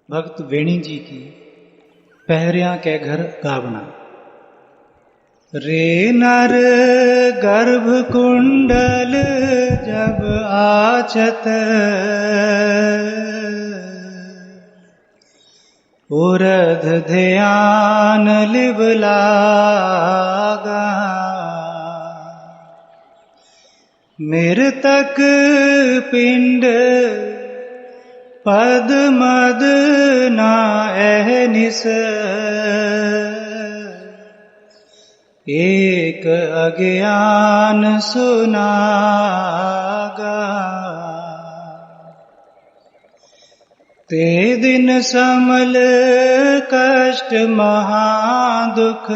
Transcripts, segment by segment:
भक्त वेणी जी की पहरिया के घर गावना। रे नर गर्भ कुंडल जब आचत, उरध ध्यान लिव लागा, मृतक पिंड पद मद ना अहनिस, एक अज्ञान सुनागा। ते दिन समल कष्ट महादुख,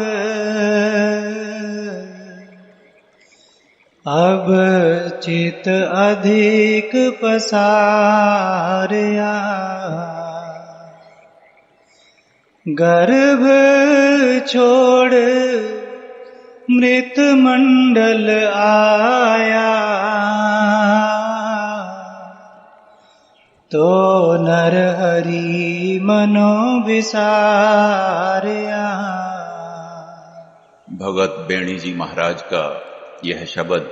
अब चित अधिक पसारया, गर्भ छोड़ मृत मंडल आया, तो नर हरि मनो विसारया। भगत बेणी जी महाराज का यह शब्द,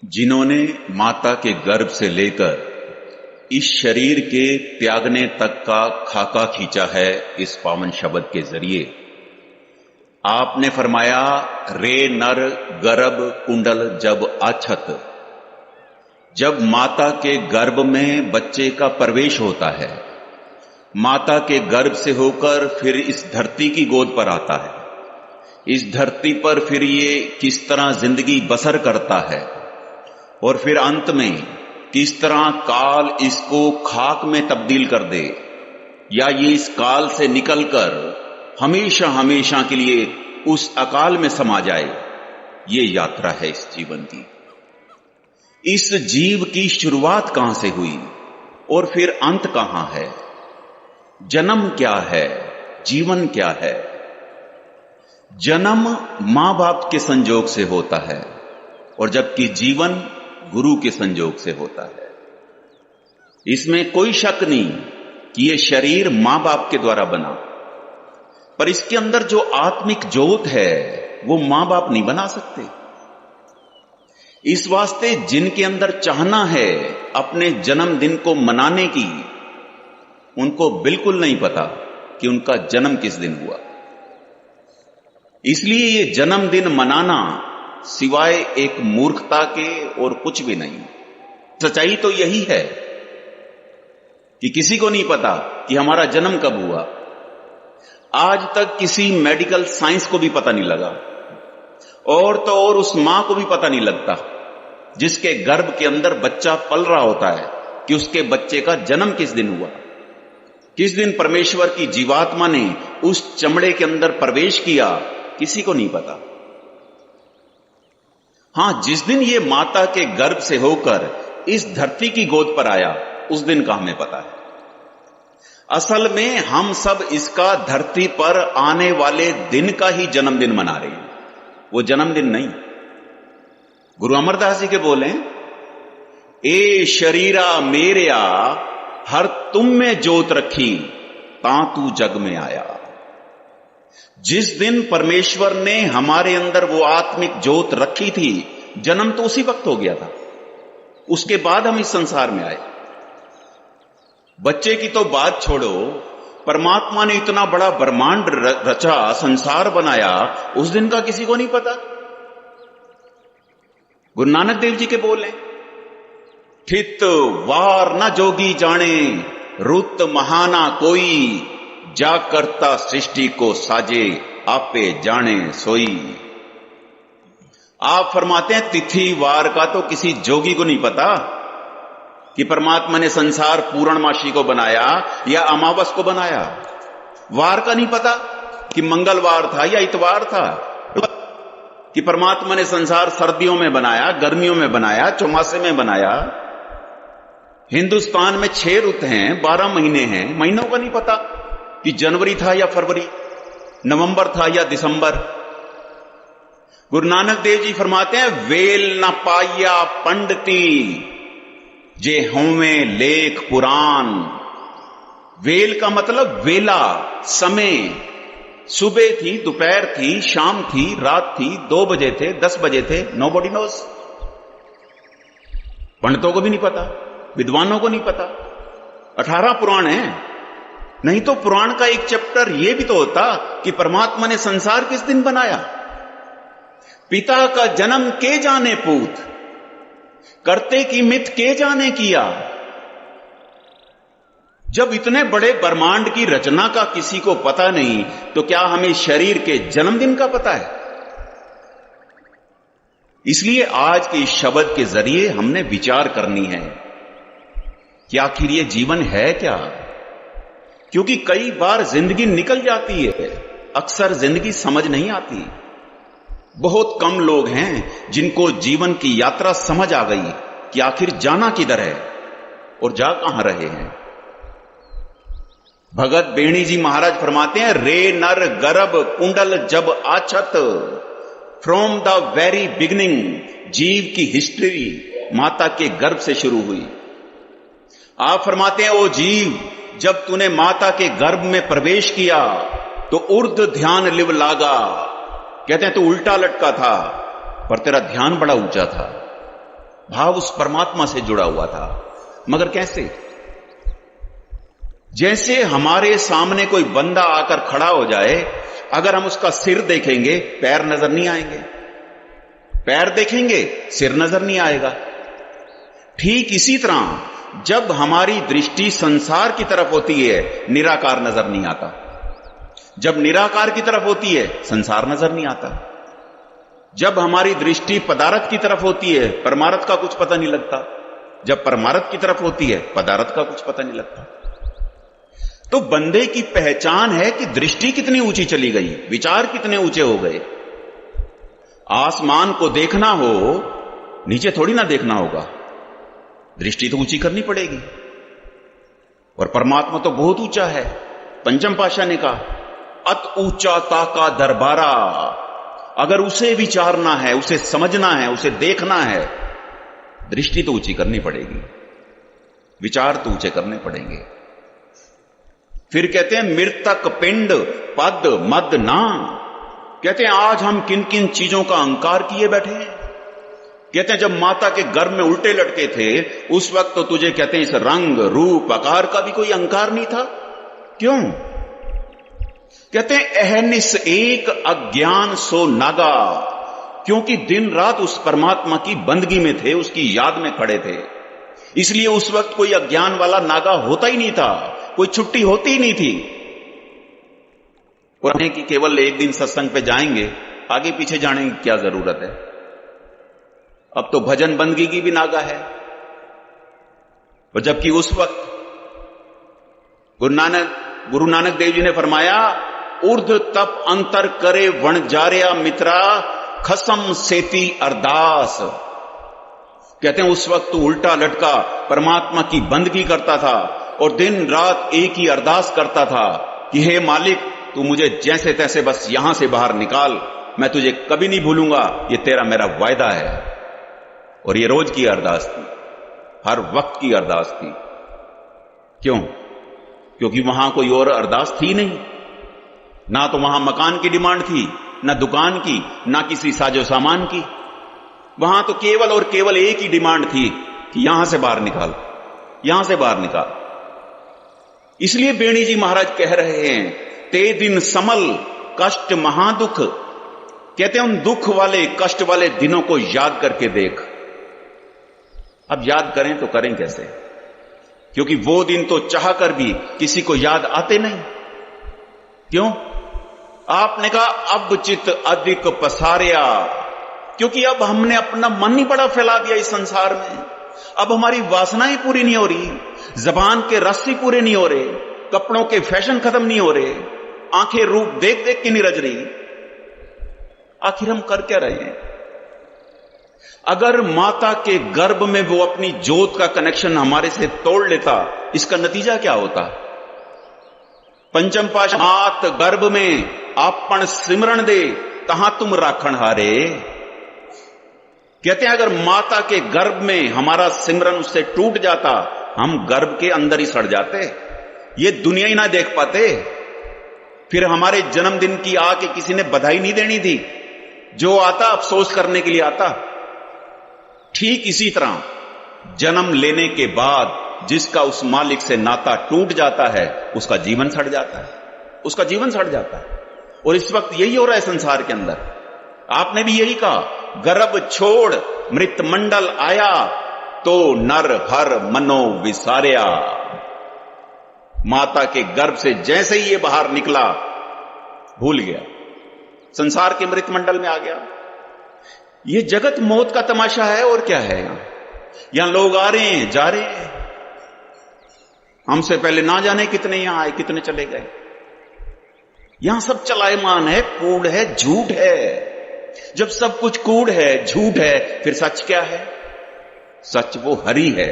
जिन्होंने माता के गर्भ से लेकर इस शरीर के त्यागने तक का खाका खींचा है, इस पावन शब्द के जरिए आपने फरमाया, रे नर गर्भ कुंडल जब आछत, जब माता के गर्भ में बच्चे का प्रवेश होता है, माता के गर्भ से होकर फिर इस धरती की गोद पर आता है, इस धरती पर फिर ये किस तरह जिंदगी बसर करता है और फिर अंत में किस तरह काल इसको खाक में तब्दील कर दे, या ये इस काल से निकलकर हमेशा हमेशा के लिए उस अकाल में समा जाए, ये यात्रा है इस जीवन की। इस जीव की शुरुआत कहां से हुई और फिर अंत कहां है? जन्म क्या है, जीवन क्या है? जन्म मां बाप के संजोग से होता है, और जबकि जीवन गुरु के संजोग से होता है। इसमें कोई शक नहीं कि यह शरीर मां बाप के द्वारा बना, पर इसके अंदर जो आत्मिक ज्योत है वो मां बाप नहीं बना सकते। इस वास्ते जिनके अंदर चाहना है अपने जन्मदिन को मनाने की, उनको बिल्कुल नहीं पता कि उनका जन्म किस दिन हुआ। इसलिए ये जन्मदिन मनाना सिवाय एक मूर्खता के और कुछ भी नहीं। सच्चाई तो यही है कि किसी को नहीं पता कि हमारा जन्म कब हुआ। आज तक किसी मेडिकल साइंस को भी पता नहीं लगा, और तो और उस मां को भी पता नहीं लगता जिसके गर्भ के अंदर बच्चा पल रहा होता है कि उसके बच्चे का जन्म किस दिन हुआ, किस दिन परमेश्वर की जीवात्मा ने उस चमड़े के अंदर प्रवेश किया, किसी को नहीं पता। हां, जिस दिन ये माता के गर्भ से होकर इस धरती की गोद पर आया, उस दिन का हमें पता है। असल में हम सब इसका धरती पर आने वाले दिन का ही जन्मदिन मना रहे हैं, वो जन्मदिन नहीं। गुरु अमरदास जी के बोले, ए शरीरा मेरेया हर तुम में जोत रखी, तांतू जग में आया। जिस दिन परमेश्वर ने हमारे अंदर वो आत्मिक ज्योत रखी थी, जन्म तो उसी वक्त हो गया था। उसके बाद हम इस संसार में आए। बच्चे की तो बात छोड़ो, परमात्मा ने इतना बड़ा ब्रह्मांड रचा, संसार बनाया, उस दिन का किसी को नहीं पता। गुरु नानक देव जी के बोले, ठित वार न जोगी जाने, रुत महाना कोई, जा करता सृष्टि को साजे, आपे जाने सोई। आप फरमाते हैं तिथि वार का तो किसी जोगी को नहीं पता कि परमात्मा ने संसार पूर्णमासी को बनाया या अमावस को बनाया। वार का नहीं पता कि मंगलवार था या इतवार था, कि परमात्मा ने संसार सर्दियों में बनाया, गर्मियों में बनाया, चौमासे में बनाया। हिंदुस्तान में 6 रुत हैं, 12 महीने हैं, महीनों का नहीं पता कि जनवरी था या फरवरी, नवंबर था या दिसंबर। गुरु नानक देव जी फरमाते हैं, वेल न पाया पंडिती जे होवे लेख पुराण, वेल का मतलब वेला, समय। सुबह थी, दोपहर थी, शाम थी, रात थी, 2 बजे थे, 10 बजे थे, नोबडी नोस। पंडितों को भी नहीं पता, विद्वानों को नहीं पता। 18 पुराण हैं। नहीं तो पुराण का एक चैप्टर यह भी तो होता कि परमात्मा ने संसार किस दिन बनाया। पिता का जन्म के जाने पूत, करते की मित के जाने किया। जब इतने बड़े ब्रह्मांड की रचना का किसी को पता नहीं, तो क्या हमें शरीर के जन्मदिन का पता है? इसलिए आज के इस शब्द के जरिए हमने विचार करनी है कि आखिर ये जीवन है क्या। क्योंकि कई बार जिंदगी निकल जाती है, अक्सर जिंदगी समझ नहीं आती। बहुत कम लोग हैं जिनको जीवन की यात्रा समझ आ गई कि आखिर जाना किधर है और जा कहां रहे हैं। भगत बेणी जी महाराज फरमाते हैं, रे नर गर्भ कुंडल जब आछत, फ्रॉम द वेरी बिगिनिंग जीव की हिस्ट्री माता के गर्भ से शुरू हुई। आप फरमाते हैं, ओ जीव, जब तूने माता के गर्भ में प्रवेश किया तो उर्ध ध्यान लिव लागा। कहते हैं तू उल्टा लटका था पर तेरा ध्यान बड़ा ऊंचा था। भाव उस परमात्मा से जुड़ा हुआ था। मगर कैसे? जैसे हमारे सामने कोई बंदा आकर खड़ा हो जाए, अगर हम उसका सिर देखेंगे पैर नजर नहीं आएंगे, पैर देखेंगे सिर नजर नहीं आएगा। ठीक इसी तरह जब हमारी दृष्टि संसार की तरफ होती है, निराकार नजर नहीं आता। जब निराकार की तरफ होती है, संसार नजर नहीं आता। जब हमारी दृष्टि पदार्थ की तरफ होती है, परमार्थ का कुछ पता नहीं लगता। जब परमार्थ की तरफ होती है, पदार्थ का कुछ पता नहीं लगता। तो बंदे की पहचान है कि दृष्टि कितनी ऊंची चली गई, विचार कितने ऊंचे हो गए। आसमान को देखना हो, नीचे थोड़ी ना देखना होगा, दृष्टि तो ऊंची करनी पड़ेगी। और परमात्मा तो बहुत ऊंचा है। पंचम पातशाह ने कहा, अत ऊंचा ताका दरबारा। अगर उसे विचारना है, उसे समझना है, उसे देखना है, दृष्टि तो ऊंची करनी पड़ेगी, विचार तो ऊंचे करने पड़ेंगे। फिर कहते हैं, मृतक पिंड पद मद ना। कहते हैं आज हम किन किन चीजों का अहंकार किए बैठे हैं। कहते हैं जब माता के गर्भ में उल्टे लटके थे, उस वक्त तो तुझे कहते हैं इस रंग रूप आकार का भी कोई अहंकार नहीं था। क्यों? कहते हैं अहनिस एक अज्ञान सो नागा। क्योंकि दिन रात उस परमात्मा की बंदगी में थे, उसकी याद में खड़े थे। इसलिए उस वक्त कोई अज्ञान वाला नागा होता ही नहीं था, कोई छुट्टी होती ही नहीं थी। और कि केवल एक दिन सत्संग पे जाएंगे, आगे पीछे जाने की क्या जरूरत है। अब तो भजन बंदगी की भी नागा है। और जबकि उस वक्त गुरु नानक देव जी ने फरमाया, उर्ध तप अंतर करे वण जारिया मित्रा, खसम सेती अरदास। कहते हैं उस वक्त तू उल्टा लटका परमात्मा की बंदगी करता था और दिन रात एक ही अरदास करता था कि हे मालिक, तू मुझे जैसे तैसे बस यहां से बाहर निकाल, मैं तुझे कभी नहीं भूलूंगा, ये तेरा मेरा वायदा है। और ये रोज की अरदास थी, हर वक्त की अरदास थी। क्यों? क्योंकि वहां कोई और अरदास थी नहीं। ना तो वहां मकान की डिमांड थी, ना दुकान की, ना किसी साजो सामान की। वहां तो केवल और केवल एक ही डिमांड थी कि यहां से बाहर निकाल, यहां से बाहर निकाल। इसलिए बेणी जी महाराज कह रहे हैं, ते दिन समल कष्ट महादुख। कहते हैं उन दुख वाले कष्ट वाले दिनों को याद करके देख। अब याद करें तो करें कैसे? क्योंकि वो दिन तो चाह कर भी किसी को याद आते नहीं। क्यों? आपने कहा अब चित अधिक पसारिया। क्योंकि अब हमने अपना मन ही बड़ा फैला दिया इस संसार में। अब हमारी वासनाएं पूरी नहीं हो रही, जबान के रस ही पूरे नहीं हो रहे, कपड़ों के फैशन खत्म नहीं हो रहे, आंखें रूप देख देख के नहीं रज रही। आखिर हम कर क्या रहे हैं? अगर माता के गर्भ में वो अपनी ज्योत का कनेक्शन हमारे से तोड़ लेता, इसका नतीजा क्या होता? पंचम पातशाह, मात गर्भ में आपन सिमरण दे तहां तुम राखण हारे। कहते हैं अगर माता के गर्भ में हमारा सिमरन उससे टूट जाता, हम गर्भ के अंदर ही सड़ जाते। ये दुनिया ही ना देख पाते, फिर हमारे जन्मदिन की आके किसी ने बधाई नहीं देनी थी। जो आता अफसोस करने के लिए आता। ठीक इसी तरह जन्म लेने के बाद जिसका उस मालिक से नाता टूट जाता है, उसका जीवन सड़ जाता है, उसका जीवन सड़ जाता है। और इस वक्त यही हो रहा है संसार के अंदर। आपने भी यही कहा, गर्भ छोड़ मृत मंडल आया, तो नर हर मनो विसार्या। माता के गर्भ से जैसे ही ये बाहर निकला, भूल गया, संसार के मृत मंडल में आ गया। ये जगत मौत का तमाशा है, और क्या है। यहां लोग आ रहे हैं, जा रहे हैं। हमसे पहले ना जाने कितने यहां आए, कितने चले गए। यहां सब चलायमान है, कूड़ है, झूठ है। जब सब कुछ कूड़ है, झूठ है, फिर सच क्या है? सच वो हरि है।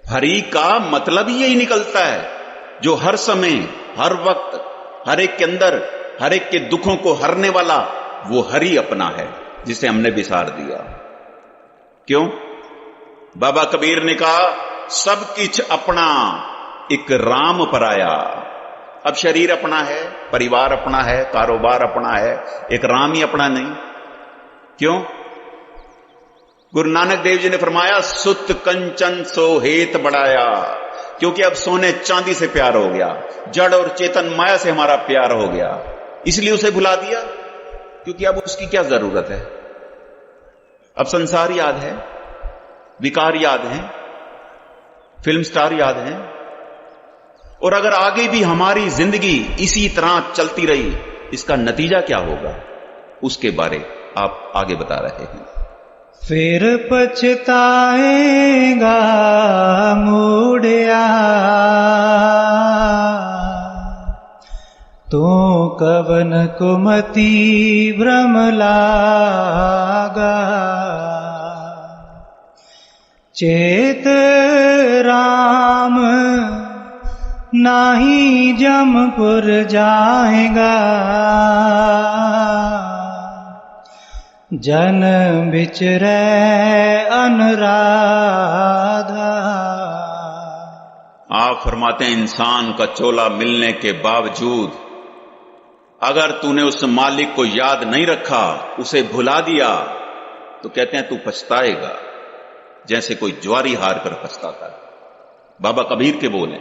हरि का मतलब ही यही निकलता है, जो हर समय, हर वक्त, हर एक के अंदर, हर एक के दुखों को हरने वाला वो हरि अपना है, जिसे हमने विसार दिया। क्यों? बाबा कबीर ने कहा, सब किछ अपना एक राम पराया। अब शरीर अपना है, परिवार अपना है, कारोबार अपना है, एक राम ही अपना नहीं। क्यों? गुरु नानक देव जी ने फरमाया, सुत कंचन सो हेत बढ़ाया। क्योंकि अब सोने चांदी से प्यार हो गया, जड़ और चेतन माया से हमारा प्यार हो गया, इसलिए उसे भुला दिया। क्योंकि अब उसकी क्या जरूरत है? अब संसार याद है, विकार याद है, फिल्म स्टार याद है। और अगर आगे भी हमारी जिंदगी इसी तरह चलती रही, इसका नतीजा क्या होगा, उसके बारे आप आगे बता रहे हैं। फिर पछताएगा मुड़िया, तो कवन कुमति भ्रम लागा। चेत राम नाही जमपुर जाएगा, जन बिचरे अनुराधा। आप फरमाते हैं, इंसान का चोला मिलने के बावजूद अगर तूने उस मालिक को याद नहीं रखा, उसे भुला दिया, तो कहते हैं तू पछताएगा, जैसे कोई ज्वारी हार कर पछताता है। बाबा कबीर के बोले,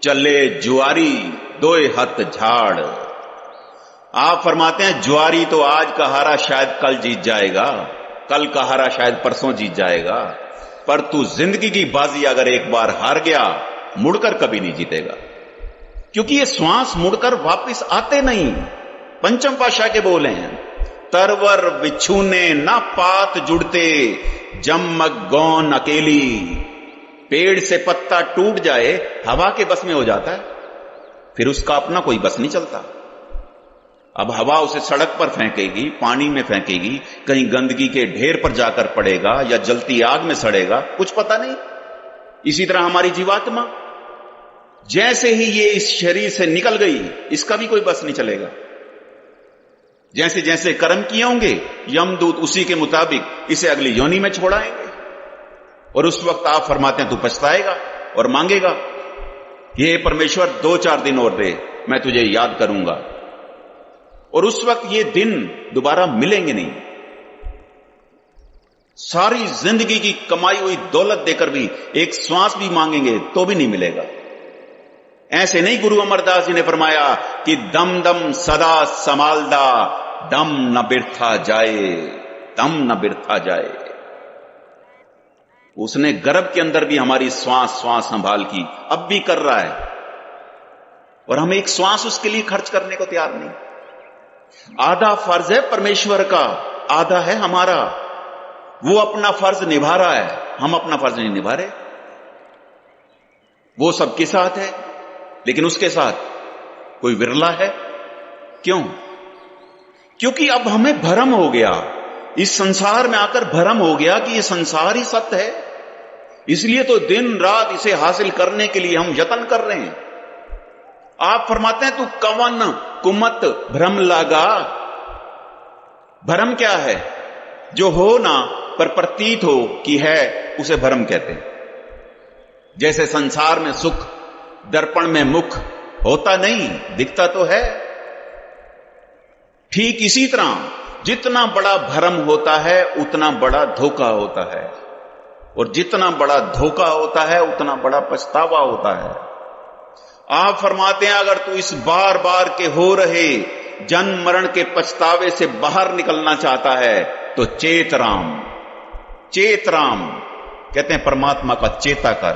चले जुआरी दोए हथ झाड़। आप फरमाते हैं, ज्वारी तो आज का हारा शायद कल जीत जाएगा, कल का हारा शायद परसों जीत जाएगा, पर तू जिंदगी की बाजी अगर एक बार हार गया, मुड़कर कभी नहीं जीतेगा। क्योंकि ये श्वास मुड़कर वापस आते नहीं। पंचम पातशाह के बोले हैं, तरवर बिछूने ना पात जुड़ते, जमग गौन अकेली। पेड़ से पत्ता टूट जाए, हवा के बस में हो जाता है, फिर उसका अपना कोई बस नहीं चलता। अब हवा उसे सड़क पर फेंकेगी, पानी में फेंकेगी, कहीं गंदगी के ढेर पर जाकर पड़ेगा या जलती आग में सड़ेगा, कुछ पता नहीं। इसी तरह हमारी जीवात्मा जैसे ही ये इस शरीर से निकल गई, इसका भी कोई बस नहीं चलेगा। जैसे जैसे कर्म किए होंगे, यमदूत उसी के मुताबिक इसे अगली योनि में छोड़ाएंगे। और उस वक्त आप फरमाते हैं, तू पछताएगा और मांगेगा, ये परमेश्वर 2-4 दिन और दे, मैं तुझे याद करूंगा। और उस वक्त ये दिन दोबारा मिलेंगे नहीं। सारी जिंदगी की कमाई हुई दौलत देकर भी एक श्वास भी मांगेंगे तो भी नहीं मिलेगा। ऐसे नहीं, गुरु अमरदास जी ने फरमाया कि दम दम सदा संभालदा, दम न बिरथा जाए, दम न बिरथा जाए। उसने गर्भ के अंदर भी हमारी श्वास श्वास संभाल की, अब भी कर रहा है, और हम एक श्वास उसके लिए खर्च करने को तैयार नहीं। आधा फर्ज है परमेश्वर का, आधा है हमारा। वो अपना फर्ज निभा रहा है, हम अपना फर्ज नहीं निभा रहे। वो सबके साथ है, लेकिन उसके साथ कोई विरला है। क्यों? क्योंकि अब हमें भ्रम हो गया, इस संसार में आकर भ्रम हो गया कि ये संसार ही सत्य है। इसलिए तो दिन रात इसे हासिल करने के लिए हम यत्न कर रहे हैं। आप फरमाते हैं, तू कवन कुमत भ्रम लागा। भ्रम क्या है? जो हो ना पर प्रतीत हो कि है, उसे भ्रम कहते हैं। जैसे संसार में सुख दर्पण में मुख होता नहीं, दिखता तो है। ठीक इसी तरह जितना बड़ा भ्रम होता है उतना बड़ा धोखा होता है, और जितना बड़ा धोखा होता है उतना बड़ा पछतावा होता है। आप फरमाते हैं अगर तू इस बार बार के हो रहे जन्म मरण के पछतावे से बाहर निकलना चाहता है तो चेत राम। चेत राम कहते हैं परमात्मा का चेता कर,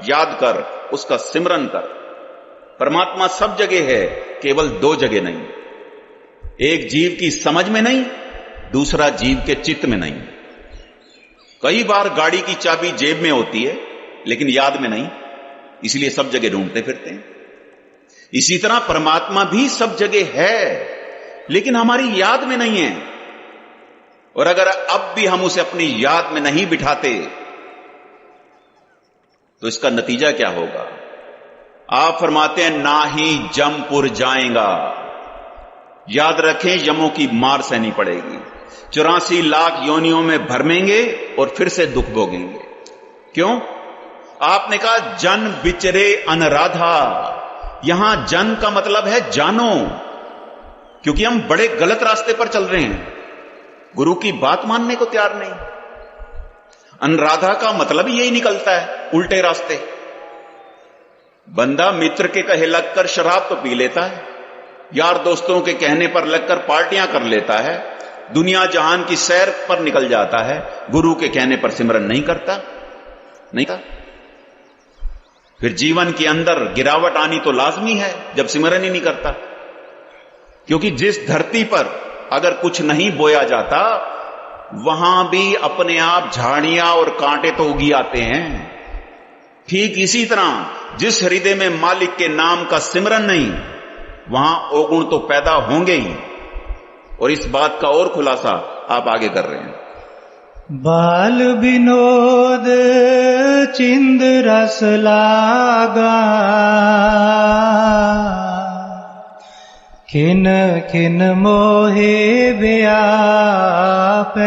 याद कर, उसका सिमरन कर। परमात्मा सब जगह है, केवल दो जगह नहीं। एक जीव की समझ में नहीं, दूसरा जीव के चित्त में नहीं। कई बार गाड़ी की चाबी जेब में होती है लेकिन याद में नहीं, इसलिए सब जगह ढूंढते फिरते हैं। इसी तरह परमात्मा भी सब जगह है लेकिन हमारी याद में नहीं है। और अगर अब भी हम उसे अपनी याद में नहीं बिठाते तो इसका नतीजा क्या होगा? आप फरमाते हैं ना ही जमपुर जाएगा। याद रखें, यमों की मार सहनी पड़ेगी। 84 लाख योनियों में भरमेंगे और फिर से दुख भोगेंगे। क्यों? आपने कहा जन बिचरे अनराधा। यहां जन का मतलब है जानो, क्योंकि हम बड़े गलत रास्ते पर चल रहे हैं, गुरु की बात मानने को तैयार नहीं। अनुराधा का मतलब यही निकलता है, उल्टे रास्ते। बंदा मित्र के कहे लगकर शराब तो पी लेता है, यार दोस्तों के कहने पर लगकर पार्टियां कर लेता है, दुनिया जहान की सैर पर निकल जाता है, गुरु के कहने पर सिमरन नहीं करता। नहीं का फिर जीवन के अंदर गिरावट आनी तो लाजमी है जब सिमरन ही नहीं करता। क्योंकि जिस धरती पर अगर कुछ नहीं बोया जाता वहां भी अपने आप झाड़ियां और कांटे तो उगी आते हैं। ठीक इसी तरह जिस हृदय में मालिक के नाम का सिमरन नहीं, वहां अवगुण तो पैदा होंगे ही। और इस बात का और खुलासा आप आगे कर रहे हैं। बाल विनोद चिंद रस लागा, खिन खिन मोहे व्यापै,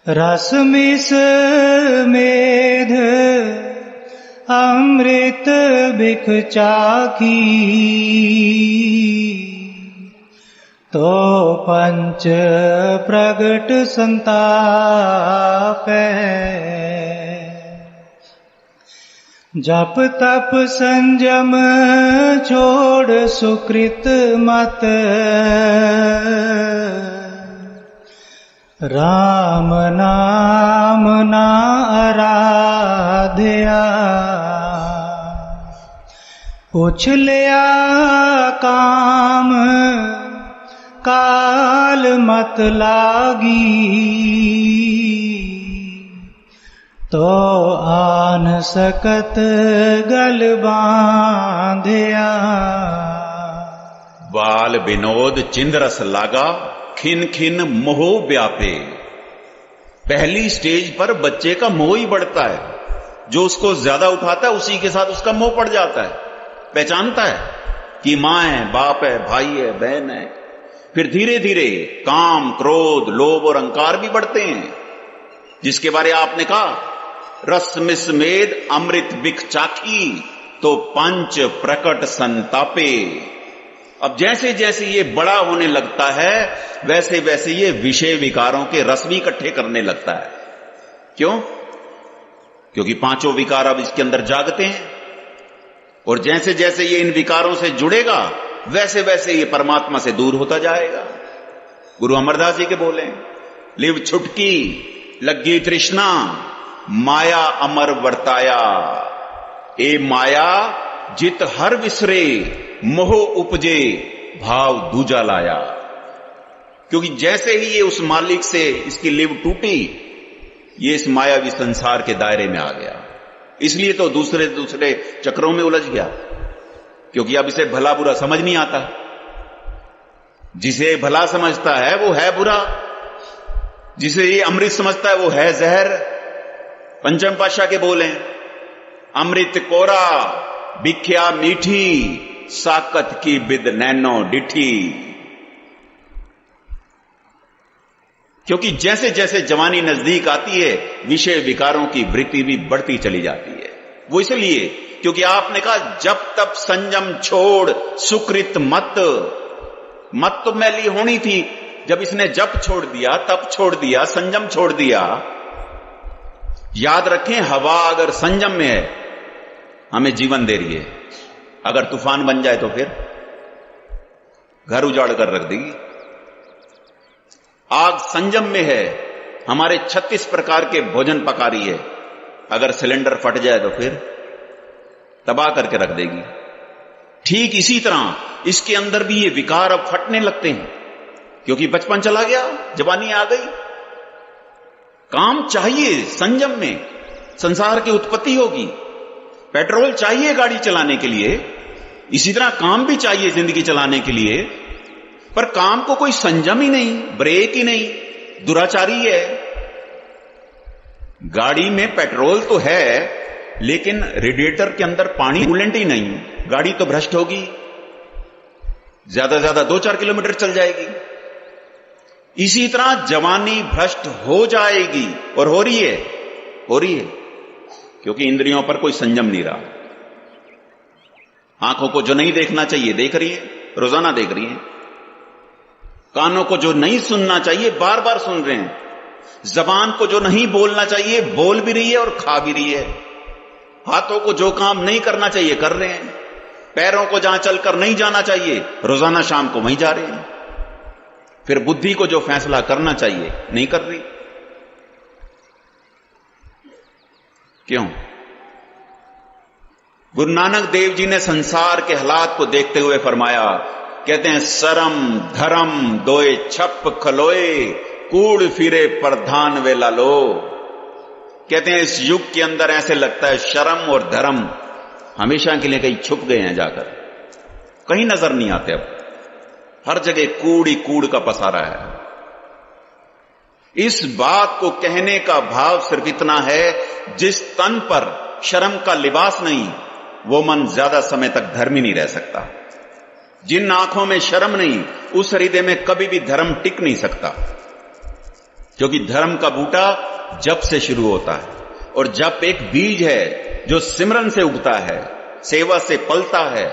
रस मिस मेध अमृत बिख चाखी, तो पंच प्रगट संताप। जप तप संयम छोड़ सुकृत मत, राम नाम ना आराध्या, पूछ लिया काम काल मत लागी, तो आन सकत गल बांधिया। बाल विनोद चिंदरस लागा, खिन खिन मोह व्यापे। पहली स्टेज पर बच्चे का मोह ही बढ़ता है, जो उसको ज्यादा उठाता है उसी के साथ उसका मोह पड़ जाता है। पहचानता है कि मां है, बाप है, भाई है, बहन है। फिर धीरे धीरे काम, क्रोध, लोभ और अहंकार भी बढ़ते हैं, जिसके बारे आपने कहा रस मिस मेद अमृत बिख चाखी, तो पंच प्रकट संतापे। अब जैसे जैसे ये बड़ा होने लगता है वैसे वैसे ये विषय विकारों के रस भी इकट्ठे करने लगता है। क्यों? क्योंकि पांचों विकार अब इसके अंदर जागते हैं, और जैसे जैसे ये इन विकारों से जुड़ेगा वैसे वैसे ये परमात्मा से दूर होता जाएगा। गुरु अमरदास जी के बोले, लिव छुटकी लगी तृष्णा, माया अमर वर्ताया। ए माया जित हर विसरे, मोह उपजे भाव दूजा लाया। क्योंकि जैसे ही ये उस मालिक से इसकी लिव टूटी, ये इस मायावी संसार के दायरे में आ गया। इसलिए तो दूसरे दूसरे चक्रों में उलझ गया, क्योंकि अब इसे भला बुरा समझ नहीं आता। जिसे भला समझता है वो है बुरा, जिसे ये अमृत समझता है वो है जहर। पंचम पातशाह के बोले, अमृत कोरा बिख्या मीठी, साकत की बिद नैनो डिठी। क्योंकि जैसे जैसे जवानी नजदीक आती है विषय विकारों की वृत्ति भी बढ़ती चली जाती है। वो इसलिए क्योंकि आपने कहा जब तब संयम छोड़ सुकृत मत। मत तो मैली होनी थी, जब इसने जब छोड़ दिया, तब छोड़ दिया, संयम छोड़ दिया। याद रखें, हवा अगर संयम में है हमें जीवन दे रही है, अगर तूफान बन जाए तो फिर घर उजाड़ कर रख देगी। आग संयम में है, हमारे 36 प्रकार के भोजन पका रही है, अगर सिलेंडर फट जाए तो फिर तबाह करके रख देगी। ठीक इसी तरह इसके अंदर भी ये विकार अब फटने लगते हैं, क्योंकि बचपन चला गया, जवानी आ गई। काम चाहिए संयम में, संसार की उत्पत्ति होगी। पेट्रोल चाहिए गाड़ी चलाने के लिए, इसी तरह काम भी चाहिए जिंदगी चलाने के लिए, पर काम को कोई संयम ही नहीं, ब्रेक ही नहीं, दुराचारी है। गाड़ी में पेट्रोल तो है, लेकिन रेडिएटर के अंदर पानी कूलेंट ही नहीं, गाड़ी तो भ्रष्ट होगी, ज्यादा से ज्यादा 2-4 किलोमीटर चल जाएगी। इसी तरह जवानी भ्रष्ट हो जाएगी, और हो रही है, क्योंकि इंद्रियों पर कोई संयम नहीं रहा। आंखों को जो नहीं देखना चाहिए देख रही है, रोजाना देख रही है। कानों को जो नहीं सुनना चाहिए बार बार सुन रहे हैं। जबान को जो नहीं बोलना चाहिए बोल भी रही है और खा भी रही है। हाथों को जो काम नहीं करना चाहिए कर रहे हैं। पैरों को जहां चलकर नहीं जाना चाहिए रोजाना शाम को वहीं जा रहे हैं। फिर बुद्धि को जो फैसला करना चाहिए नहीं कर रही। क्यों? गुरु नानक देव जी ने संसार के हालात को देखते हुए फरमाया, कहते हैं शरम धर्म दोए छप खलोए कूड़ फिरे प्रधान वे लालो। कहते हैं इस युग के अंदर ऐसे लगता है शर्म और धर्म हमेशा के लिए कहीं छुप गए हैं, जाकर कहीं नजर नहीं आते। अब हर जगह कूड़ ही कूड़ का पसारा है। इस बात को कहने का भाव सिर्फ इतना है, जिस तन पर शर्म का लिबास नहीं वो मन ज्यादा समय तक धर्मी नहीं रह सकता। जिन आंखों में शर्म नहीं उस हृदय में कभी भी धर्म टिक नहीं सकता, क्योंकि धर्म का बूटा जप से शुरू होता है, और जप एक बीज है जो सिमरन से उगता है, सेवा से पलता है,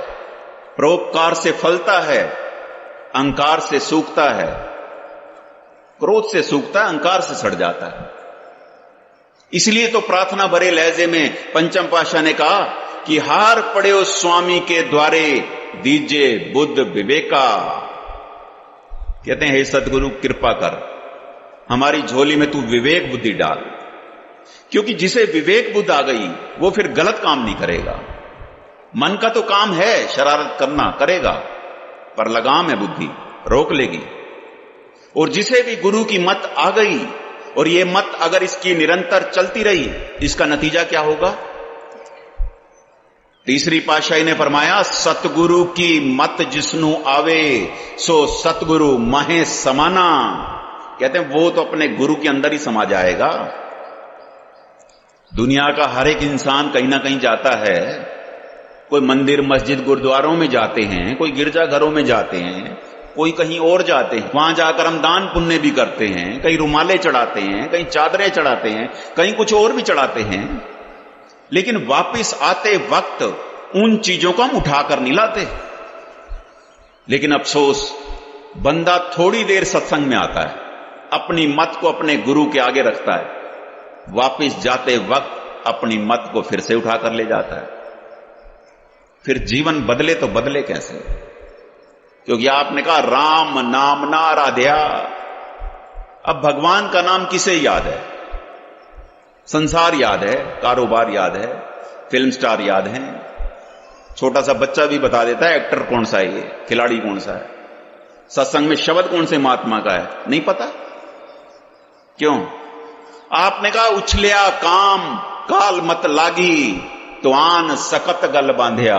परोपकार से फलता है, अहंकार से सूखता है, क्रोध से सूखता है, अहंकार से सड़ जाता है। इसलिए तो प्रार्थना भरे लहजे में पंचम पातशाह ने कहा कि हार पड़े उस स्वामी के द्वारे दीजिए बुद्ध विवेका। कहते हैं हे सतगुरु कृपा कर, हमारी झोली में तू विवेक बुद्धि डाल, क्योंकि जिसे विवेक बुद्धि आ गई वो फिर गलत काम नहीं करेगा। मन का तो काम है शरारत करना, करेगा, पर लगाम है बुद्धि, रोक लेगी। और जिसे भी गुरु की मत आ गई, और ये मत अगर इसकी निरंतर चलती रही, इसका नतीजा क्या होगा? तीसरी पातशाही ने फरमाया, सतगुरु की मत जिसनु आवे सो सतगुरु महे समाना। कहते हैं वो तो अपने गुरु के अंदर ही समा जाएगा। दुनिया का हर एक इंसान कहीं ना कहीं जाता है, कोई मंदिर मस्जिद गुरुद्वारों में जाते हैं, कोई गिरजाघरों में जाते हैं, कोई कहीं और जाते हैं, वहां जाकर हम दान पुण्य भी करते हैं, कहीं रुमाले चढ़ाते हैं, कहीं चादरें चढ़ाते हैं, कहीं कुछ और भी चढ़ाते हैं, लेकिन वापस आते वक्त उन चीजों को हम उठाकर नहीं लाते। लेकिन अफसोस, बंदा थोड़ी देर सत्संग में आता है, अपनी मत को अपने गुरु के आगे रखता है, वापस जाते वक्त अपनी मत को फिर से उठाकर ले जाता है। फिर जीवन बदले तो बदले कैसे? क्योंकि आपने कहा राम नाम ना आराध्या। अब भगवान का नाम किसे याद है? संसार याद है, कारोबार याद है, फिल्म स्टार याद है, छोटा सा बच्चा भी बता देता है एक्टर कौन सा है, ये खिलाड़ी कौन सा है। सत्संग में शब्द कौन से महात्मा का है नहीं पता। क्यों? आपने कहा उछलिया काम काल मत लागी तो आन सकत गल बांधिया।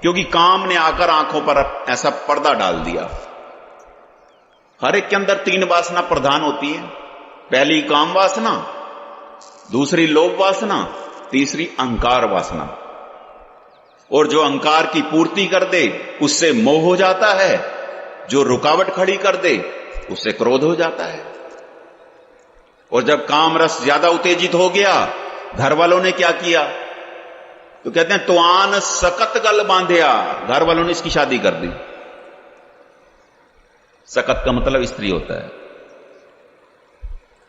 क्योंकि काम ने आकर आंखों पर ऐसा पर्दा डाल दिया। हर एक के अंदर 3 वासना प्रधान होती है। पहली काम वासना, दूसरी लोभ वासना, तीसरी अहंकार वासना। और जो अहंकार की पूर्ति कर दे उससे मोह हो जाता है, जो रुकावट खड़ी कर दे उससे क्रोध हो जाता है। और जब काम रस ज्यादा उत्तेजित हो गया, घर वालों ने क्या किया? तो कहते हैं तुआन सकत गल बांधिया, घर वालों ने इसकी शादी कर दी। सकत का मतलब स्त्री होता है।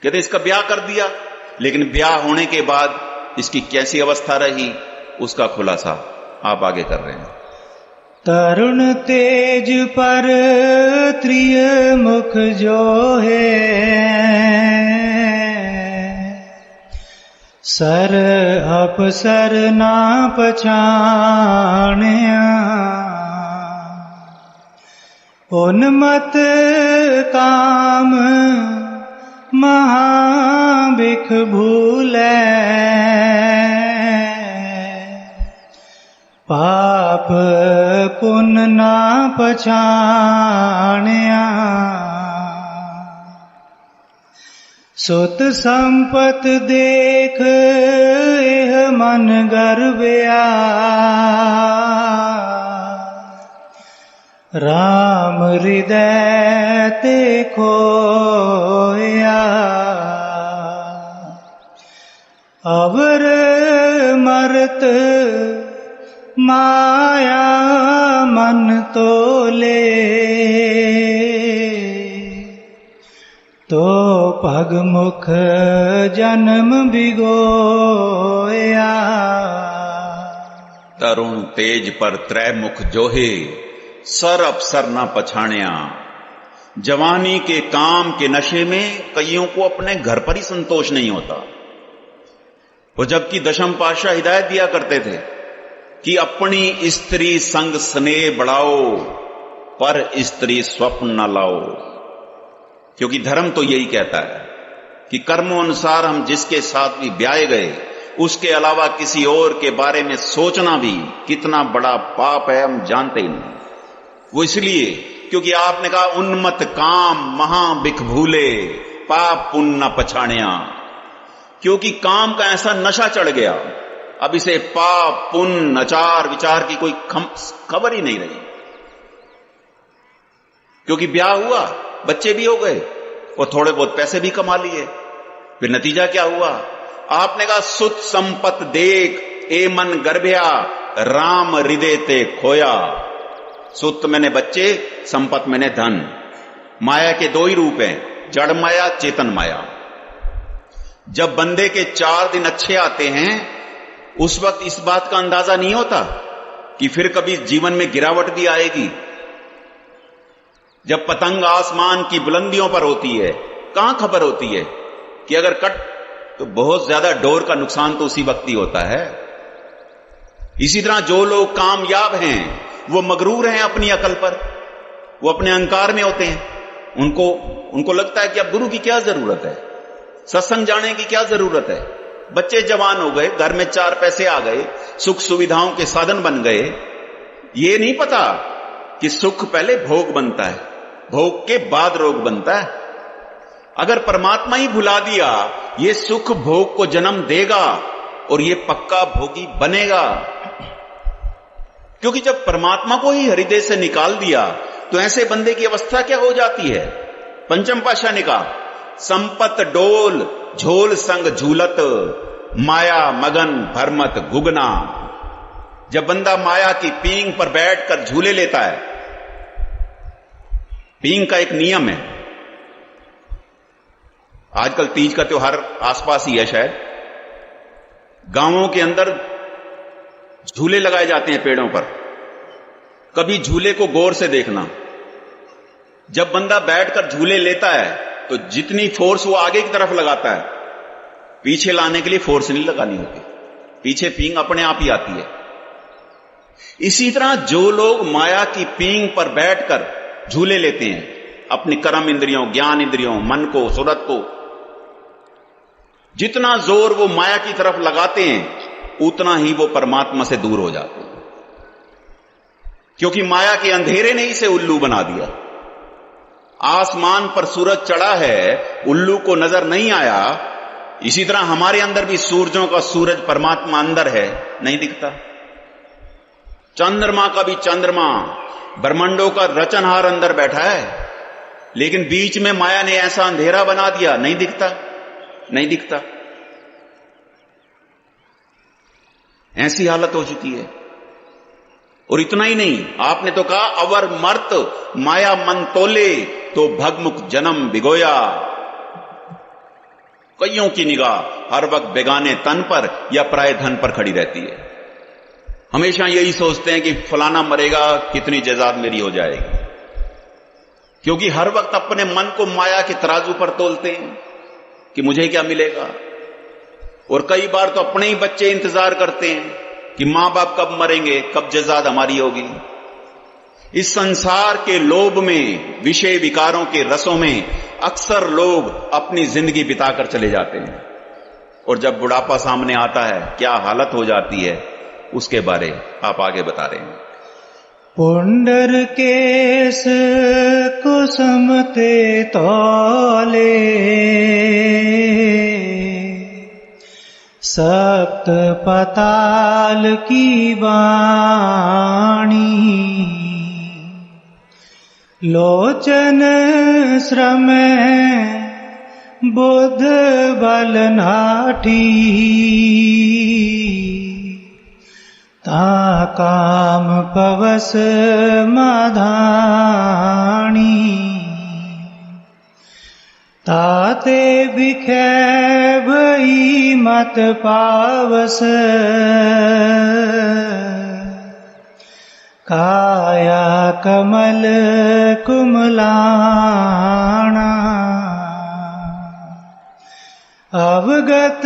कहते इसका ब्याह कर दिया, लेकिन ब्याह होने के बाद इसकी कैसी अवस्था रही उसका खुलासा आप आगे कर रहे हैं। तरुण तेज पर त्रिय मुख जो है, सर अपसर ना पछाणिया, उन्मत काम महाबिख भूले, पाप पुण्य ना पछाणिया, सुत संपत देख एह मन गर्वया, राम हृदय ते खोया, अवर मरत माया मन तोले, तो पग मुख जन्म बिगोया। तरुण तेज पर त्रय मुख जोहे, सर अपसर ना पछाणिया। जवानी के काम के नशे में कईयों को अपने घर पर ही संतोष नहीं होता। वो जबकि दशम पातशाह हिदायत दिया करते थे कि अपनी स्त्री संग स्नेह बढ़ाओ, पर स्त्री स्वप्न न लाओ, क्योंकि धर्म तो यही कहता है कि कर्मों अनुसार हम जिसके साथ भी ब्याहे गए उसके अलावा किसी और के बारे में सोचना भी कितना बड़ा पाप है हम जानते ही नहीं। वो इसलिए क्योंकि आपने कहा उन्मत्त काम महाबिख भूले, पाप पुण्य न पछाणिया, क्योंकि काम का ऐसा नशा चढ़ गया अब इसे पाप पुण्य आचार विचार की कोई खबर ही नहीं रही। क्योंकि ब्याह हुआ, बच्चे भी हो गए और थोड़े बहुत पैसे भी कमा लिए, फिर नतीजा क्या हुआ? आपने कहा सुत संपत देख ए मन गर्भया, राम हृदय ते खोया। सुत मैंने बच्चे, संपत मैंने धन। माया के दो ही रूप हैं, जड़ माया चेतन माया। जब बंदे के 4 दिन अच्छे आते हैं उस वक्त इस बात का अंदाजा नहीं होता कि फिर कभी जीवन में गिरावट भी आएगी। जब पतंग आसमान की बुलंदियों पर होती है कहां खबर होती है कि अगर कट तो बहुत ज्यादा डोर का नुकसान तो उसी वक्त ही होता है। इसी तरह जो लोग कामयाब हैं वो मगरूर हैं अपनी अकल पर, वो अपने अहंकार में होते हैं। उनको लगता है कि अब गुरु की क्या जरूरत है, सत्संग जाने की क्या जरूरत है। बच्चे जवान हो गए, घर में 4 पैसे आ गए, सुख सुविधाओं के साधन बन गए। ये नहीं पता कि सुख पहले भोग बनता है, भोग के बाद रोग बनता है। अगर परमात्मा ही भुला दिया ये सुख भोग को जन्म देगा और ये पक्का भोगी बनेगा। क्योंकि जब परमात्मा को ही हृदय से निकाल दिया तो ऐसे बंदे की अवस्था क्या हो जाती है? पंचम पातशाह ने कहा संपत डोल झोल संग झूलत, माया मगन भरमत गुगना। जब बंदा माया की पींग पर बैठकर झूले लेता है, पींग का एक नियम है, आजकल तीज का त्योहार आसपास ही है शायद, गांवों के अंदर झूले लगाए जाते हैं पेड़ों पर। कभी झूले को गौर से देखना, जब बंदा बैठकर झूले लेता है तो जितनी फोर्स वो आगे की तरफ लगाता है, पीछे लाने के लिए फोर्स नहीं लगानी होती, पीछे पींग अपने आप ही आती है। इसी तरह जो लोग माया की पींग पर बैठकर झूले लेते हैं, अपनी कर्म इंद्रियों, ज्ञान इंद्रियों, मन को, सूरत को, जितना जोर वो माया की तरफ लगाते हैं उतना ही वो परमात्मा से दूर हो जाते हैं। क्योंकि माया के अंधेरे ने इसे उल्लू बना दिया। आसमान पर सूरज चढ़ा है, उल्लू को नजर नहीं आया। इसी तरह हमारे अंदर भी सूरजों का सूरज परमात्मा अंदर है, नहीं दिखता। चंद्रमा का भी चंद्रमा, ब्रह्मांडों का रचनहार अंदर बैठा है, लेकिन बीच में माया ने ऐसा अंधेरा बना दिया, नहीं दिखता, नहीं दिखता। ऐसी हालत हो चुकी है। और इतना ही नहीं, आपने तो कहा अवर मर्त माया मन तोले तो भगमुख जन्म भिगोया। कईयों की निगाह हर वक्त बेगाने तन पर या पराये धन पर खड़ी रहती है। हमेशा यही सोचते हैं कि फलाना मरेगा, कितनी जज़ाद मेरी हो जाएगी, क्योंकि हर वक्त अपने मन को माया के तराजू पर तोलते हैं कि मुझे क्या मिलेगा। और कई बार तो अपने ही बच्चे इंतजार करते हैं कि मां बाप कब मरेंगे, कब जज़ाद हमारी होगी। इस संसार के लोभ में, विषय विकारों के रसों में अक्सर लोग अपनी जिंदगी बिताकर चले जाते हैं। और जब बुढ़ापा सामने आता है क्या हालत हो जाती है, उसके बारे आप आगे बता रहे हैं। पुंडरकेश कुसुमते तौले सप्त पताल की वाणी, लोचन श्रम बुध बल नाठी, ता काम पवस मधानी, ताते बिखे भई मत पावस, काया कमल कुमलाना, अवगत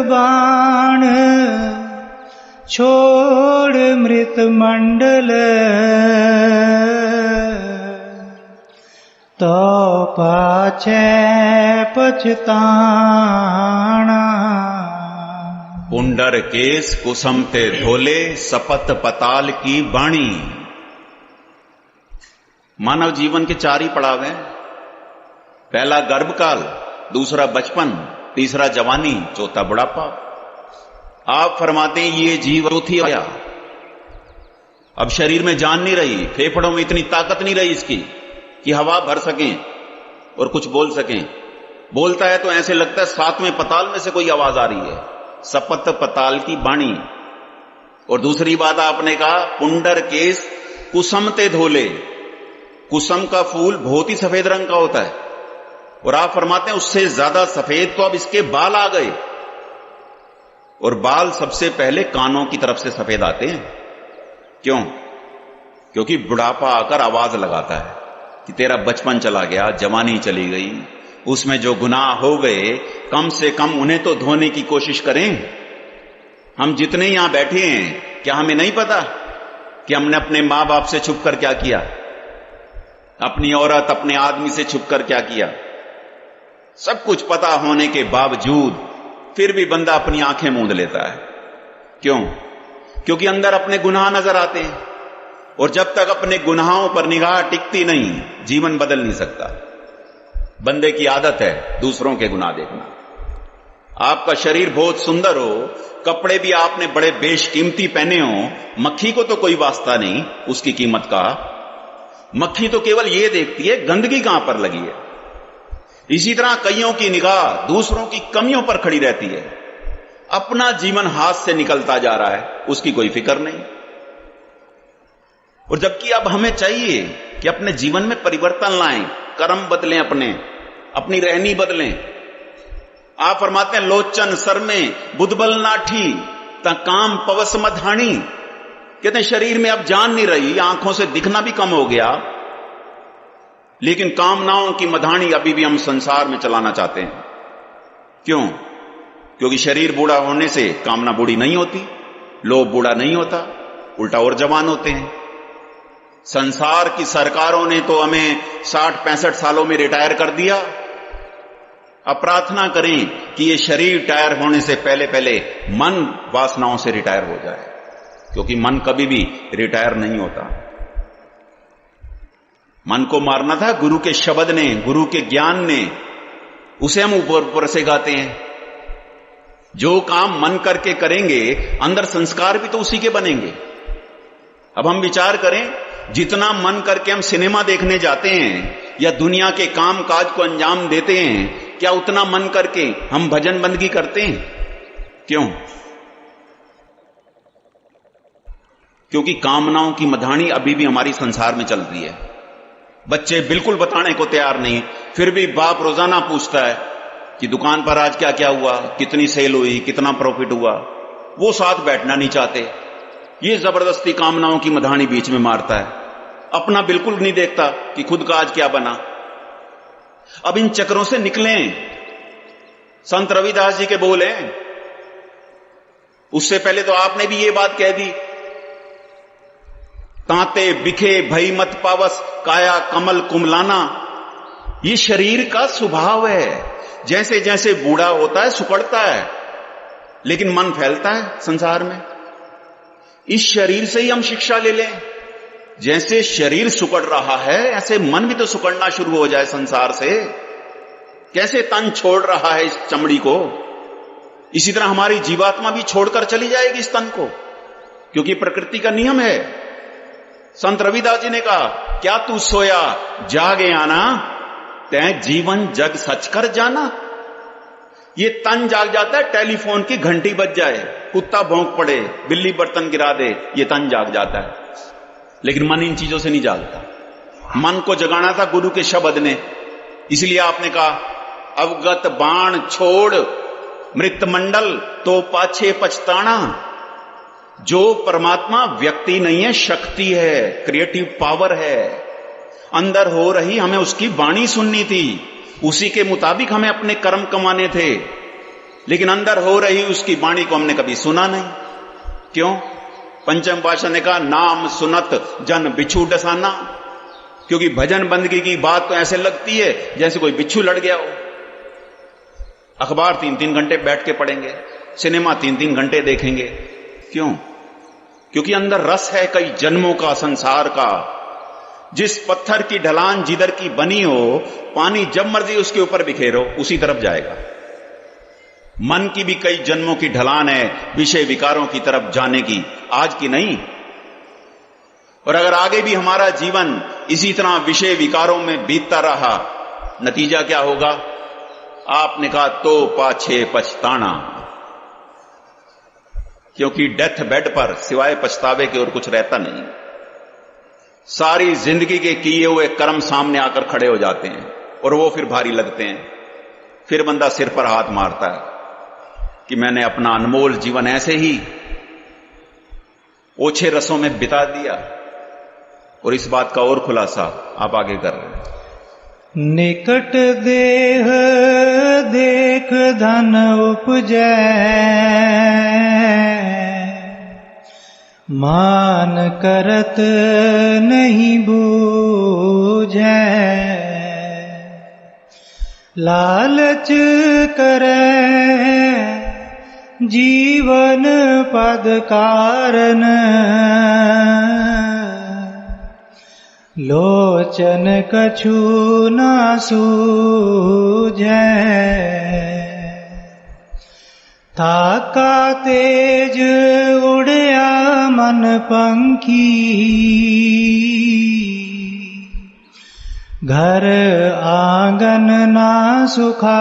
बाण छोड़ मृत मंडल, तो पाछे पछताना। पुंडरकेश कुसुमते धोले सपत पताल की वाणी। मानव जीवन के 4 ही पड़ाव हैं। पहला गर्भकाल, दूसरा बचपन, तीसरा जवानी, चौथा बुढ़ापा। आप फरमाते हैं ये जीव चौथी आया। अब शरीर में जान नहीं रही, फेफड़ों में इतनी ताकत नहीं रही इसकी कि हवा भर सकें और कुछ बोल सकें। बोलता है तो ऐसे लगता है 7वें पताल में से कोई आवाज आ रही है। सपत पताल की वाणी। और दूसरी बात आपने कहा पुंडरकेश कुसुमते धोले। कुसुम का फूल बहुत ही सफेद रंग का होता है, और आप फरमाते हैं उससे ज्यादा सफेद तो अब इसके बाल आ गए। और बाल सबसे पहले कानों की तरफ से सफेद आते हैं। क्यों? क्योंकि बुढ़ापा आकर आवाज लगाता है कि तेरा बचपन चला गया, जवानी चली गई, उसमें जो गुनाह हो गए कम से कम उन्हें तो धोने की कोशिश करें। हम जितने यहां बैठे हैं, क्या हमें नहीं पता कि हमने अपने मां बाप से छुपकर क्या किया, अपनी औरत अपने आदमी से छुपकर क्या किया? सब कुछ पता होने के बावजूद फिर भी बंदा अपनी आंखें मूंद लेता है। क्यों? क्योंकि अंदर अपने गुनाह नजर आते हैं, और जब तक अपने गुनाहों पर निगाह टिकती नहीं, जीवन बदल नहीं सकता। बंदे की आदत है दूसरों के गुनाह देखना। आपका शरीर बहुत सुंदर हो, कपड़े भी आपने बड़े बेशकीमती पहने हो, मक्खी को तो कोई वास्ता नहीं उसकी कीमत का। मक्खी तो केवल ये देखती है गंदगी कहां पर लगी है। इसी तरह कईयों की निगाह दूसरों की कमियों पर खड़ी रहती है। अपना जीवन हाथ से निकलता जा रहा है, उसकी कोई फिक्र नहीं। और जबकि अब हमें चाहिए कि अपने जीवन में परिवर्तन लाएं, कर्म बदलें, अपनी रहनी बदलें। आप फरमाते हैं लोचन सर में बुधबल नाठी ता काम पवस मधानी। कहते हैं शरीर में अब जान नहीं रही, आंखों से दिखना भी कम हो गया, लेकिन कामनाओं की मधानी अभी भी हम संसार में चलाना चाहते हैं। क्यों? क्योंकि शरीर बूढ़ा होने से कामना बूढ़ी नहीं होती, लोभ बूढ़ा नहीं होता, उल्टा और जवान होते हैं। संसार की सरकारों ने तो हमें 60-65 सालों में रिटायर कर दिया। अब प्रार्थना करें कि ये शरीर रिटायर होने से पहले पहले मन वासनाओं से रिटायर हो जाए, क्योंकि मन कभी भी रिटायर नहीं होता। मन को मारना था गुरु के शब्द ने, गुरु के ज्ञान ने, उसे हम ऊपर से गाते हैं। जो काम मन करके करेंगे अंदर संस्कार भी तो उसी के बनेंगे। अब हम विचार करें, जितना मन करके हम सिनेमा देखने जाते हैं या दुनिया के काम काज को अंजाम देते हैं, क्या उतना मन करके हम भजन बंदगी करते हैं? क्यों? क्योंकि कामनाओं की मधानी अभी भी हमारी संसार में चल रही है। बच्चे बिल्कुल बताने को तैयार नहीं, फिर भी बाप रोजाना पूछता है कि दुकान पर आज क्या क्या हुआ, कितनी सेल हुई, कितना प्रॉफिट हुआ। वो साथ बैठना नहीं चाहते। ये जबरदस्ती कामनाओं की मधानी बीच में मारता है, अपना बिल्कुल नहीं देखता कि खुद का आज क्या बना। अब इन चक्रों से निकलें। संत रविदास जी के बोले, उससे पहले तो आपने भी ये बात कह दी, तांते बिखे भई मत पावस काया कमल कुमलाना। ये शरीर का स्वभाव है, जैसे जैसे बूढ़ा होता है सुकड़ता है, लेकिन मन फैलता है संसार में। इस शरीर से ही हम शिक्षा ले लें। जैसे शरीर सुकड़ रहा है, ऐसे मन भी तो सुकड़ना शुरू हो जाए संसार से। कैसे तन छोड़ रहा है इस चमड़ी को, इसी तरह हमारी जीवात्मा भी छोड़कर चली जाएगी इस तन को, क्योंकि प्रकृति का नियम है। संत रविदास जी ने कहा, क्या तू सोया जागे आना, तै जीवन जग सच कर जाना। ये तन जाग जाता है, टेलीफोन की घंटी बज जाए, कुत्ता भौंक पड़े, बिल्ली बर्तन गिरा दे, ये तन जाग जाता है। लेकिन मन इन चीजों से नहीं जागता। मन को जगाना था गुरु के शब्द ने, इसलिए आपने कहा, अवगत बाण छोड़ मृत मंडल तो पाछे पछताना। जो परमात्मा व्यक्ति नहीं है, शक्ति है, क्रिएटिव पावर है। अंदर हो रही हमें उसकी वाणी सुननी थी, उसी के मुताबिक हमें अपने कर्म कमाने थे, लेकिन अंदर हो रही उसकी वाणी को हमने कभी सुना नहीं। क्यों? पंचम पातशाह ने कहा, नाम सुनत जन बिच्छू डसाना। क्योंकि भजन बंदगी की बात तो ऐसे लगती है जैसे कोई बिच्छू लड़ गया हो। अखबार 3-3 घंटे बैठ के पढ़ेंगे, सिनेमा 3-3 घंटे देखेंगे। क्यों? क्योंकि अंदर रस है कई जन्मों का, संसार का। जिस पत्थर की ढलान जिधर की बनी हो, पानी जब मर्जी उसके ऊपर बिखेरो, उसी तरफ जाएगा। मन की भी कई जन्मों की ढलान है विषय विकारों की तरफ जाने की, आज की नहीं। और अगर आगे भी हमारा जीवन इसी तरह विषय विकारों में बीतता रहा, नतीजा क्या होगा? आपने कहा, तो पाछे पछताना। क्योंकि डेथ बेड पर सिवाय पछतावे के और कुछ रहता नहीं। सारी जिंदगी के किए हुए कर्म सामने आकर खड़े हो जाते हैं और वो फिर भारी लगते हैं। फिर बंदा सिर पर हाथ मारता है कि मैंने अपना अनमोल जीवन ऐसे ही ओछे रसों में बिता दिया। और इस बात का और खुलासा आप आगे कर रहे हैं। निकट देह देख धन उपजै, मान करत नहीं बूझै। लालच करे जीवन पद कारण, लोचन कछु ना सूझै। थाका तेज उड़या मन पंखी, घर आंगन ना सुखाई।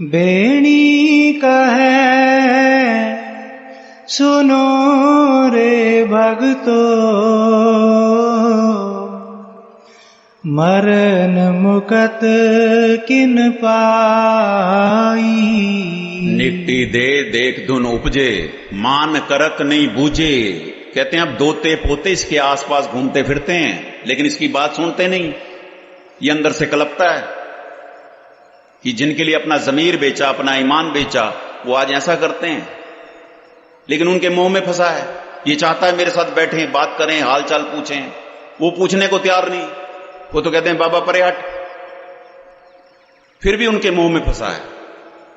बेणी कहे सुनो रे भगतो, मरण मुकत किन पाई। निकटी दे देख धुन उपजे, मान करक नहीं बूझे। कहते हैं अब दोते पोते इसके आसपास घूमते फिरते हैं, लेकिन इसकी बात सुनते नहीं। ये अंदर से कलपता है कि जिनके लिए अपना जमीर बेचा, अपना ईमान बेचा, वो आज ऐसा करते हैं। लेकिन उनके मुंह में फंसा है। ये चाहता है मेरे साथ बैठें, बात करें, हाल चाल पूछें, वो पूछने को तैयार नहीं। वो तो कहते हैं बाबा परे हट। फिर भी उनके मुंह में फंसा है,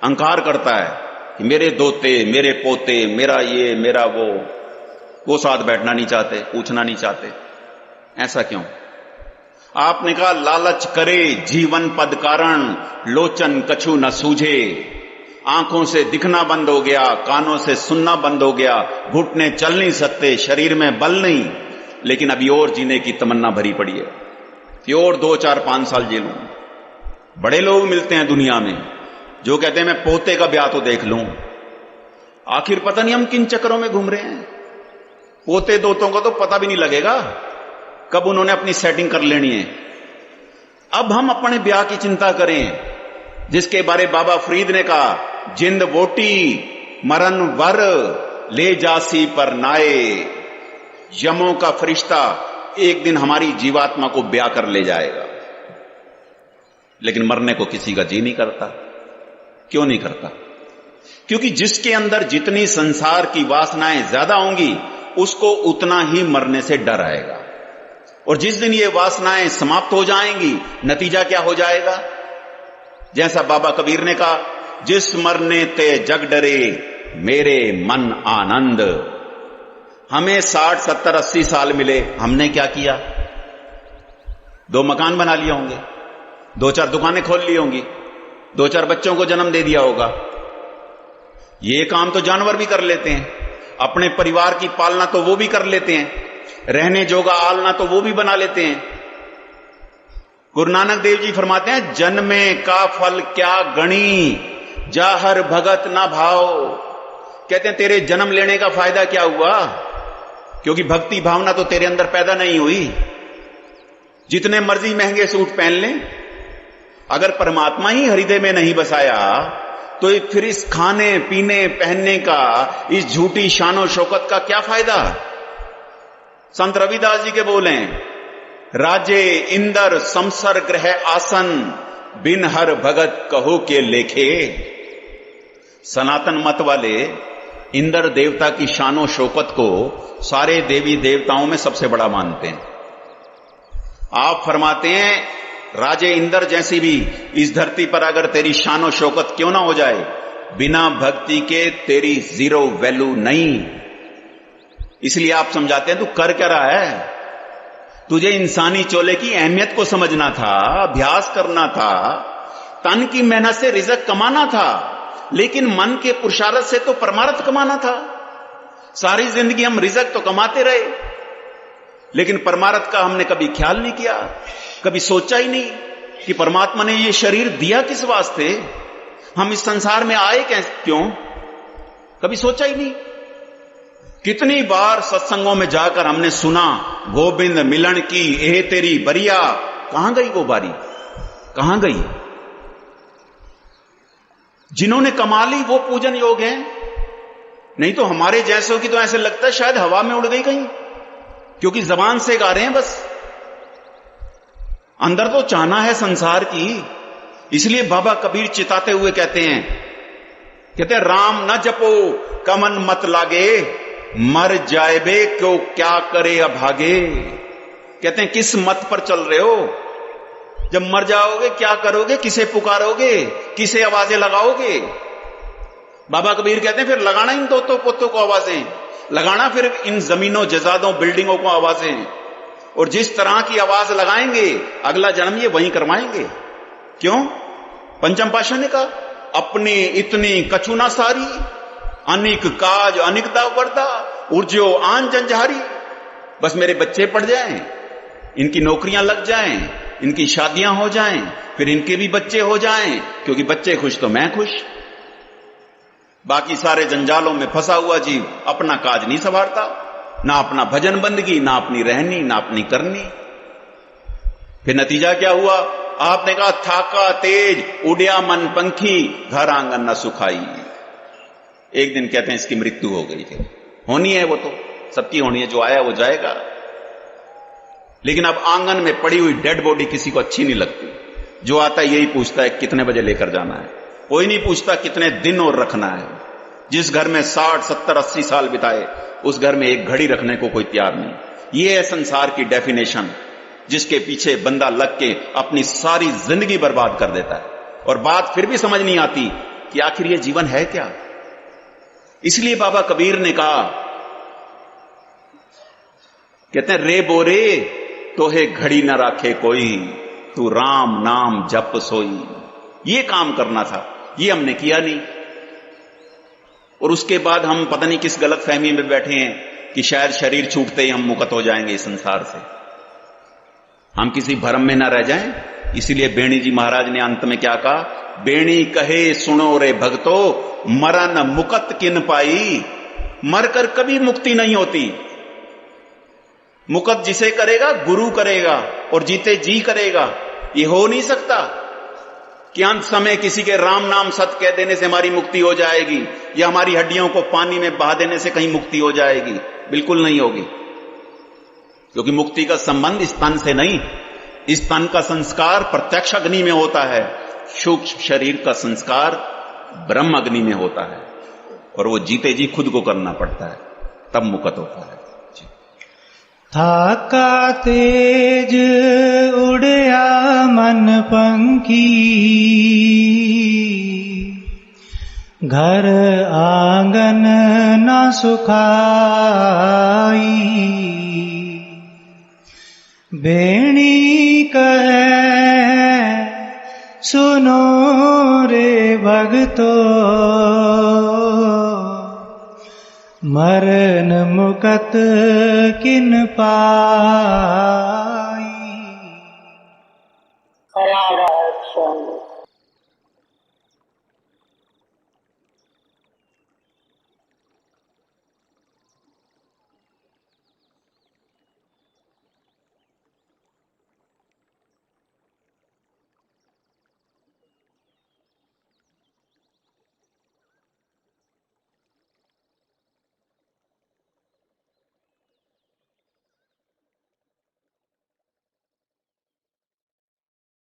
अहंकार करता है कि मेरे दोते, मेरे पोते, मेरा ये, मेरा वो साथ बैठना नहीं चाहते, पूछना नहीं चाहते। ऐसा क्यों? आपने कहा, लालच करे जीवन पद कारण, लोचन कछु न सूझे। आंखों से दिखना बंद हो गया, कानों से सुनना बंद हो गया, घुटने चल नहीं सकते, शरीर में बल नहीं, लेकिन अभी और जीने की तमन्ना भरी पड़ी है कि और 2, 4, 5 साल जी लूं। बड़े लोग मिलते हैं दुनिया में जो कहते हैं मैं पोते का ब्याह तो देख लूं, आखिर पता नहीं हम किन चक्करों में घूम रहे हैं। पोते दोतों को तो पता भी नहीं लगेगा कब उन्होंने अपनी सेटिंग कर लेनी है। अब हम अपने ब्याह की चिंता करें, जिसके बारे बाबा फरीद ने कहा, जिंद वोटी मरण वर ले जासी पर नाए। यमों का फरिश्ता एक दिन हमारी जीवात्मा को ब्याह कर ले जाएगा, लेकिन मरने को किसी का जी नहीं करता। क्यों नहीं करता? क्योंकि जिसके अंदर जितनी संसार की वासनाएं ज्यादा होंगी उसको उतना ही मरने से डर आएगा। और जिस दिन ये वासनाएं समाप्त हो जाएंगी, नतीजा क्या हो जाएगा? जैसा बाबा कबीर ने कहा, जिस मरने ते जग डरे मेरे मन आनंद। हमें 60, 70, 80 साल मिले, हमने क्या किया? 2 मकान बना लिए होंगे, 2-4 दुकानें खोल ली होंगी, 2-4 बच्चों को जन्म दे दिया होगा। ये काम तो जानवर भी कर लेते हैं। अपने परिवार की पालना तो वो भी कर लेते हैं, रहने जोगा आलना तो वो भी बना लेते हैं। गुरु नानक देव जी फरमाते हैं, जन्मे का फल क्या गणी, जाहर भगत ना भाव। कहते हैं तेरे जन्म लेने का फायदा क्या हुआ? क्योंकि भक्ति भावना तो तेरे अंदर पैदा नहीं हुई। जितने मर्जी महंगे सूट पहन लें, अगर परमात्मा ही हृदय में नहीं बसाया तो फिर इस खाने पीने पहनने का, इस झूठी शानो शौकत का क्या फायदा? संत रविदास जी के बोले, राजे इंदर संसर ग्रह आसन, बिन हर भगत कहो के लेखे। सनातन मत वाले इंद्र देवता की शानो शौकत को सारे देवी देवताओं में सबसे बड़ा मानते हैं। आप फरमाते हैं, राजे इंद्र जैसी भी इस धरती पर अगर तेरी शानो शौकत क्यों ना हो जाए, बिना भक्ति के तेरी जीरो वैल्यू नहीं। इसलिए आप समझाते हैं, तू कर क्या रहा है? तुझे इंसानी चोले की अहमियत को समझना था, अभ्यास करना था, तन की मेहनत से रिज़्क कमाना था, लेकिन मन के पुरुषार्थ से तो परमार्थ कमाना था। सारी जिंदगी हम रिज़्क तो कमाते रहे, लेकिन परमार्थ का हमने कभी ख्याल नहीं किया, कभी सोचा ही नहीं कि परमात्मा ने ये शरीर दिया किस वास्ते, हम इस संसार में आए क्यों, कभी सोचा ही नहीं। कितनी बार सत्संगों में जाकर हमने सुना, गोविंद मिलन की एह तेरी बरिया। कहां गई वो बारी? कहां गई? जिन्होंने कमा ली वो पूजन योग है, नहीं तो हमारे जैसों की तो ऐसे लगता है शायद हवा में उड़ गई कहीं, क्योंकि जबान से गा रहे हैं बस, अंदर तो चाहना है संसार की। इसलिए बाबा कबीर चिताते हुए कहते हैं राम न जपो कमन मत लागे, मर जाए बे क्यों क्या करे अभागे। कहते हैं किस मत पर चल रहे हो? जब मर जाओगे क्या करोगे? किसे पुकारोगे? किसे आवाजें लगाओगे? बाबा कबीर कहते हैं फिर लगाना इन दोतों पोतों को आवाजें, लगाना फिर इन जमीनों जजादों बिल्डिंगों को आवाजें, और जिस तरह की आवाज लगाएंगे अगला जन्म ये वहीं करवाएंगे। क्यों? पंचम पाशाह ने कहा, अपनी इतनी कछुना सारी, अनिक काज अनिकदा वर्दा, उर्जो आन जंजारी। बस मेरे बच्चे पढ़ जाएं, इनकी नौकरियां लग जाएं, इनकी शादियां हो जाएं, फिर इनके भी बच्चे हो जाएं, क्योंकि बच्चे खुश तो मैं खुश। बाकी सारे जंजालों में फंसा हुआ जीव अपना काज नहीं संवारता, ना अपना भजन बंदगी, ना अपनी रहनी, ना अपनी करनी। फिर नतीजा क्या हुआ? आपने कहा, थाका तेज उड़िया मन पंखी, घर आंगन न सुखाई। एक दिन कहते हैं इसकी मृत्यु हो गई है। होनी है, वो तो सबकी होनी है, जो आया वो जाएगा। लेकिन अब आंगन में पड़ी हुई डेड बॉडी किसी को अच्छी नहीं लगती। जो आता है यही पूछता है कितने बजे लेकर जाना है, कोई नहीं पूछता कितने दिन और रखना है। जिस घर में 60, 70, 80 साल बिताए, उस घर में एक घड़ी रखने को कोई तैयार नहीं। ये है संसार की डेफिनेशन, जिसके पीछे बंदा लग के अपनी सारी जिंदगी बर्बाद कर देता है, और बात फिर भी समझ नहीं आती कि आखिर ये जीवन है क्या। इसलिए बाबा कबीर ने कहा, कहते हैं, रे बोरे तोहे घड़ी न राखे कोई, तू राम नाम जप सोई। ये काम करना था, ये हमने किया नहीं। और उसके बाद हम पता नहीं किस गलत फहमी में बैठे हैं कि शायद शरीर छूटते ही हम मुक्त हो जाएंगे इस संसार से। हम किसी भ्रम में ना रह जाएं। इसीलिए बेणी जी महाराज ने अंत में क्या कहा, बेणी कहे सुनो रे भक्तो, मरन मुकत किन पाई। मरकर कभी मुक्ति नहीं होती। मुकत जिसे करेगा गुरु करेगा और जीते जी करेगा। ये हो नहीं सकता कि अंत समय किसी के राम नाम सत कह देने से हमारी मुक्ति हो जाएगी या हमारी हड्डियों को पानी में बहा देने से कहीं मुक्ति हो जाएगी। बिल्कुल नहीं होगी, क्योंकि मुक्ति का संबंध इस तन से नहीं, इस तन का संस्कार प्रत्यक्ष अग्नि में होता है, सूक्ष्म शरीर का संस्कार ब्रह्म अग्नि में होता है, और वो जीते जी खुद को करना पड़ता है, तब मुकत होता है। थाका तेज उड़या मन पंखी, घर आंगन न सुखाई। बेणी कहे सुनो रे भगतो, मरन मुकत किन पाई। हरे राम।